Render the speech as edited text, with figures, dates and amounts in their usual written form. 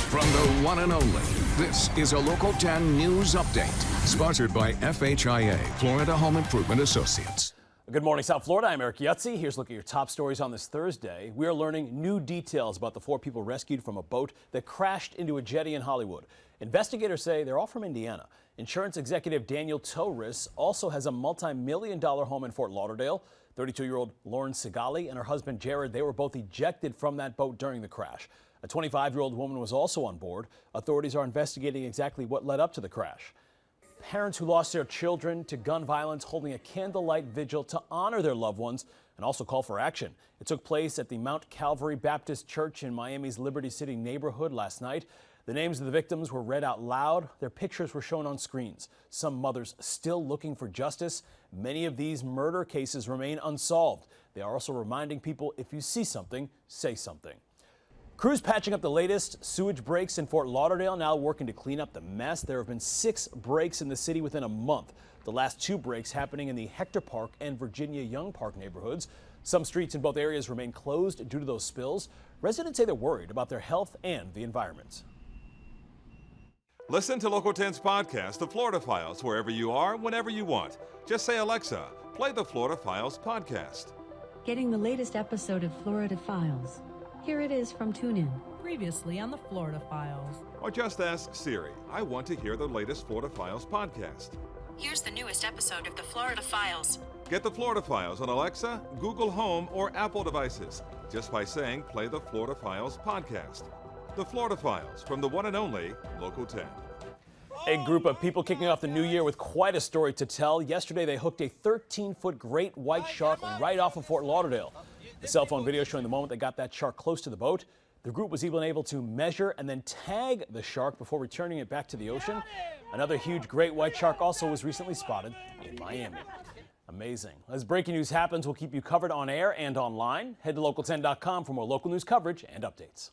From the one and only, this is a Local 10 News Update, sponsored by FHIA, Florida Home Improvement Associates. Good morning, South Florida. I'm Eric Yutzi. Here's a look at your top stories on this Thursday. We are learning new details about the 4 people rescued from a boat that crashed into a jetty in Hollywood. Investigators say they're all from Indiana. Insurance executive Daniel Torres also has a multi-million-dollar home in Fort Lauderdale. 32-year-old Lauren Segali and her husband Jared, they were both ejected from that boat during the crash. A 25-year-old woman was also on board. Authorities are investigating exactly what led up to the crash. Parents who lost their children to gun violence holding a candlelight vigil to honor their loved ones and also call for action. It took place at the Mount Calvary Baptist Church in Miami's Liberty City neighborhood last night. The names of the victims were read out loud. Their pictures were shown on screens. Some mothers still looking for justice. Many of these murder cases remain unsolved. They are also reminding people, if you see something, say something. Crews patching up the latest sewage breaks in Fort Lauderdale, now working to clean up the mess. There have been 6 breaks in the city within a month. The last 2 breaks happening in the Hector Park and Virginia Young Park neighborhoods. Some streets in both areas remain closed due to those spills. Residents say they're worried about their health and the environment. Listen to Local 10's podcast, The Florida Files, wherever you are, whenever you want. Just say, Alexa, play the Florida Files podcast. Getting the latest episode of Florida Files. Here it is from TuneIn. Previously on the Florida Files. Or just ask Siri, I want to hear the latest Florida Files podcast. Here's the newest episode of the Florida Files. Get the Florida Files on Alexa, Google Home, or Apple devices just by saying play the Florida Files podcast. The Florida Files from the one and only Local 10. A group of people kicking off the new year with quite a story to tell. Yesterday, they hooked a 13-foot great white shark right off of Fort Lauderdale. The cell phone video showing the moment they got that shark close to the boat. The group was even able to measure and then tag the shark before returning it back to the ocean. Another huge great white shark also was recently spotted in Miami. Amazing. As breaking news happens, we'll keep you covered on air and online. Head to local10.com for more local news coverage and updates.